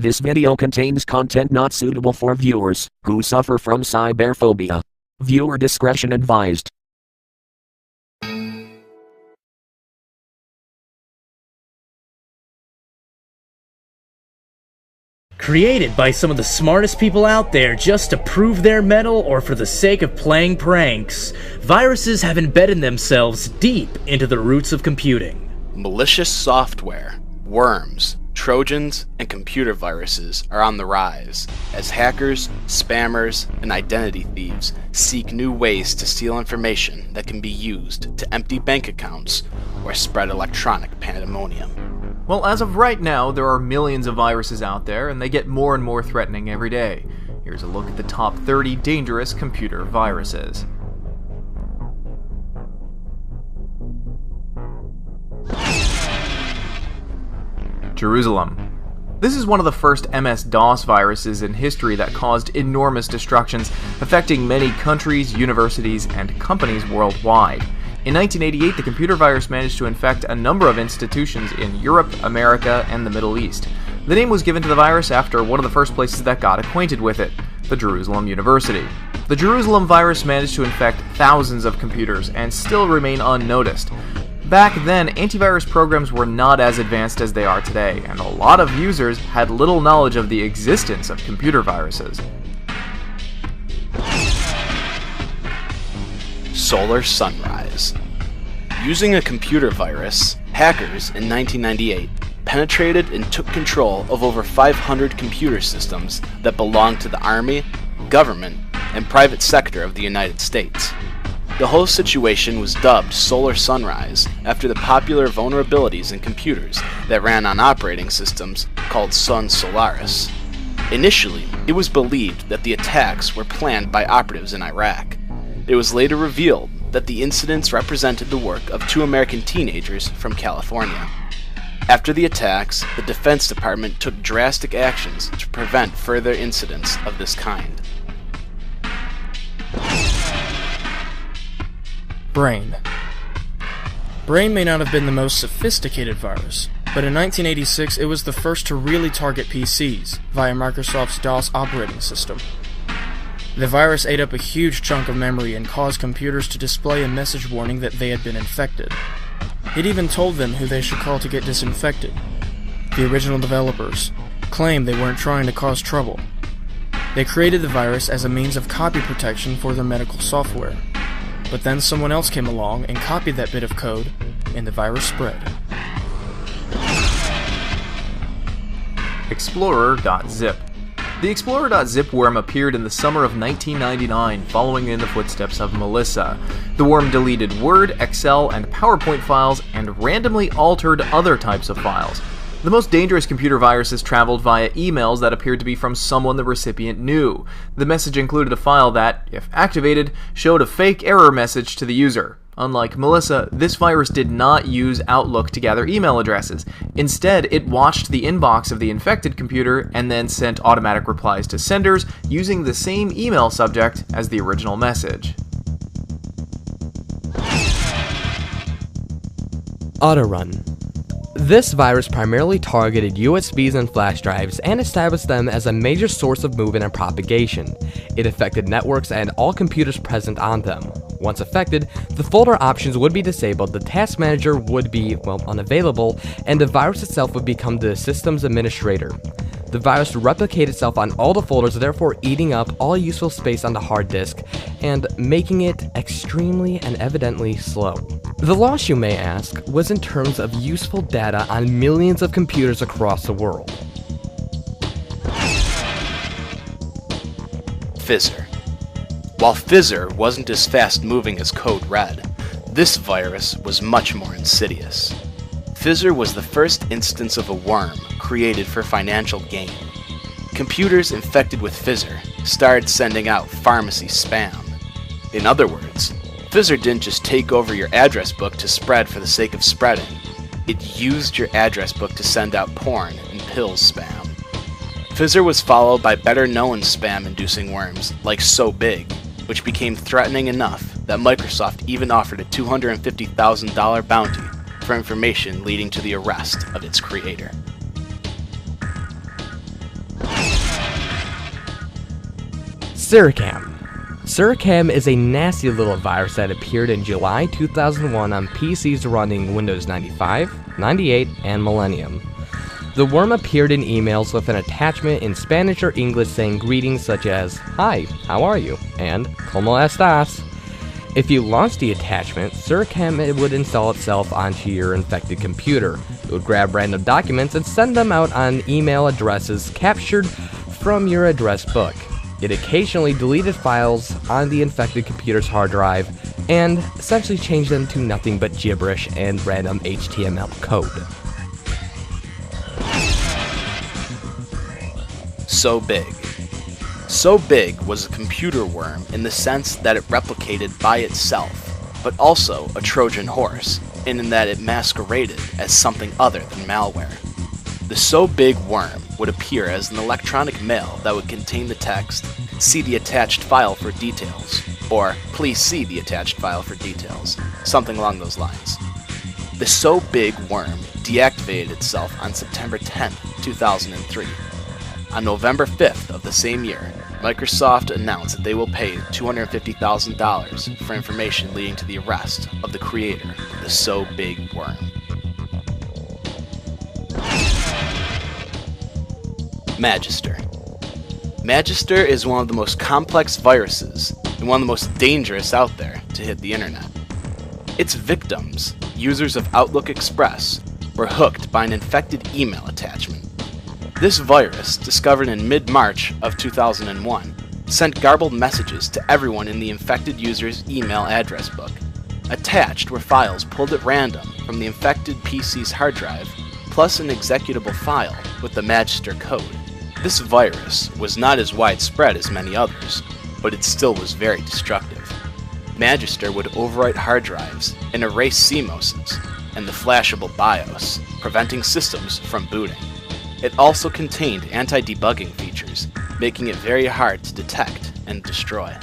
This video contains content not suitable for viewers who suffer from cyberphobia. Viewer discretion advised. Created by some of the smartest people out there just to prove their mettle or for the sake of playing pranks, viruses have embedded themselves deep into the roots of computing. Malicious software, worms, Trojans, and computer viruses are on the rise as hackers, spammers, and identity thieves seek new ways to steal information that can be used to empty bank accounts or spread electronic pandemonium. Well, as of right now, there are millions of viruses out there, and they get more and more threatening every day. Here's a look at the top 30 dangerous computer viruses. Jerusalem. This is one of the first MS-DOS viruses in history that caused enormous destructions, affecting many countries, universities, and companies worldwide. In 1988, the computer virus managed to infect a number of institutions in Europe, America, and the Middle East. The name was given to the virus after one of the first places that got acquainted with it, the Jerusalem University. The Jerusalem virus managed to infect thousands of computers and still remain unnoticed. Back then, antivirus programs were not as advanced as they are today, and a lot of users had little knowledge of the existence of computer viruses. Solar sunrise. Using a computer virus, hackers in 1998 penetrated and took control of over 500 computer systems that belonged to the Army, government, and private sector of the United States. The whole situation was dubbed Solar Sunrise after the popular vulnerabilities in computers that ran on operating systems called Sun Solaris. Initially, it was believed that the attacks were planned by operatives in Iraq. It was later revealed that the incidents represented the work of 2 American teenagers from California. After the attacks, the Defense Department took drastic actions to prevent further incidents of this kind. Brain. Brain may not have been the most sophisticated virus, but in 1986 it was the first to really target PCs via Microsoft's DOS operating system. The virus ate up a huge chunk of memory and caused computers to display a message warning that they had been infected. It even told them who they should call to get disinfected. The original developers claimed they weren't trying to cause trouble. They created the virus as a means of copy protection for their medical software. But then someone else came along and copied that bit of code, and the virus spread. Explorer.zip. The Explorer.zip worm appeared in the summer of 1999, following in the footsteps of Melissa. The worm deleted Word, Excel, and PowerPoint files, and randomly altered other types of files. The most dangerous computer viruses traveled via emails that appeared to be from someone the recipient knew. The message included a file that, if activated, showed a fake error message to the user. Unlike Melissa, this virus did not use Outlook to gather email addresses. Instead, it watched the inbox of the infected computer and then sent automatic replies to senders using the same email subject as the original message. Autorun. This virus primarily targeted USBs and flash drives and established them as a major source of movement and propagation. It affected networks and all computers present on them. Once affected, the folder options would be disabled, the task manager would be, unavailable, and the virus itself would become the system's administrator. The virus would replicate itself on all the folders, therefore eating up all useful space on the hard disk and making it extremely and evidently slow. The loss, you may ask, was in terms of useful data on millions of computers across the world. Fizzer. While Fizzer wasn't as fast-moving as Code Red, this virus was much more insidious. Fizzer was the first instance of a worm created for financial gain. Computers infected with Fizzer started sending out pharmacy spam. In other words, Fizzer didn't just take over your address book to spread for the sake of spreading. It used your address book to send out porn and pills spam. Fizzer was followed by better-known spam-inducing worms like So Big, which became threatening enough that Microsoft even offered a $250,000 bounty for information leading to the arrest of its creator. Suricam. Suricam is a nasty little virus that appeared in July 2001 on PCs running Windows 95, 98, and Millennium. The worm appeared in emails with an attachment in Spanish or English saying greetings such as, "Hi, how are you?" and "Como estas?" If you launched the attachment, Suricam would install itself onto your infected computer. It would grab random documents and send them out on email addresses captured from your address book. It occasionally deleted files on the infected computer's hard drive and essentially changed them to nothing but gibberish and random HTML code. So Big. So Big was a computer worm in the sense that it replicated by itself, but also a Trojan horse, in that it masqueraded as something other than malware. The So Big worm would appear as an electronic mail that would contain the text, "See the attached file for details," or "Please see the attached file for details," something along those lines. The So Big worm deactivated itself on September 10, 2003. On November 5th of the same year, Microsoft announced that they will pay $250,000 for information leading to the arrest of the creator of the So Big worm. Magister. Magister is one of the most complex viruses and one of the most dangerous out there to hit the internet. Its victims, users of Outlook Express, were hooked by an infected email attachment. This virus, discovered in mid-March of 2001, sent garbled messages to everyone in the infected user's email address book. Attached were files pulled at random from the infected PC's hard drive, plus an executable file with the Magister code. This virus was not as widespread as many others, but it still was very destructive. Magister would overwrite hard drives and erase CMOSes and the flashable BIOS, preventing systems from booting. It also contained anti-debugging features, making it very hard to detect and destroy.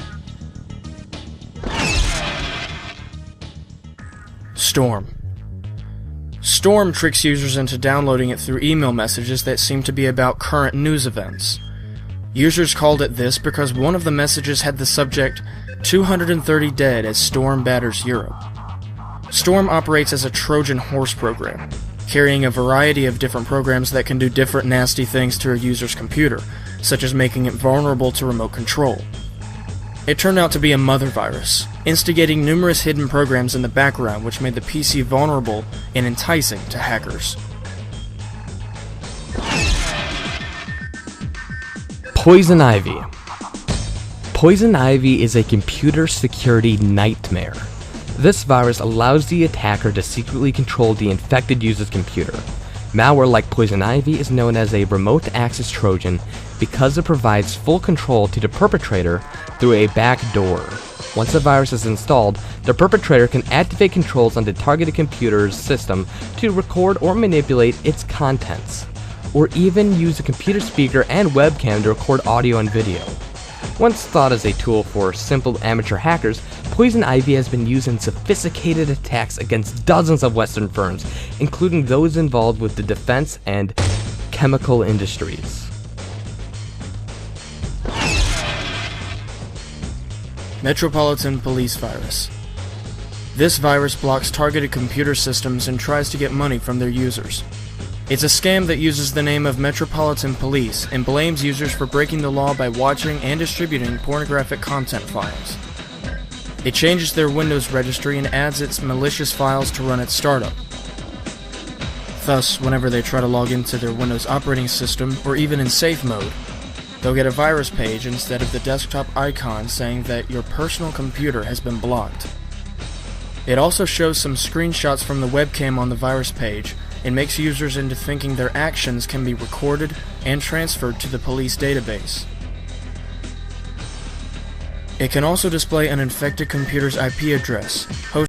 Storm. Storm tricks users into downloading it through email messages that seem to be about current news events. Users called it this because one of the messages had the subject, 230 dead as storm batters Europe. Storm operates as a Trojan horse program, carrying a variety of different programs that can do different nasty things to a user's computer, such as making it vulnerable to remote control. It turned out to be a mother virus, instigating numerous hidden programs in the background which made the PC vulnerable and enticing to hackers. Poison Ivy. Poison Ivy is a computer security nightmare. This virus allows the attacker to secretly control the infected user's computer. Malware like Poison Ivy is known as a remote access Trojan because it provides full control to the perpetrator through a back door. Once the virus is installed, the perpetrator can activate controls on the targeted computer's system to record or manipulate its contents, or even use a computer speaker and webcam to record audio and video. Once thought as a tool for simple amateur hackers, Poison Ivy has been used in sophisticated attacks against dozens of Western firms, including those involved with the defense and chemical industries. Metropolitan Police Virus. This virus blocks targeted computer systems and tries to get money from their users. It's a scam that uses the name of Metropolitan Police and blames users for breaking the law by watching and distributing pornographic content files. It changes their Windows registry and adds its malicious files to run its startup. Thus, whenever they try to log into their Windows operating system, or even in safe mode, they'll get a virus page instead of the desktop icon saying that your personal computer has been blocked. It also shows some screenshots from the webcam on the virus page and makes users into thinking their actions can be recorded and transferred to the police database. It can also display an infected computer's IP address, host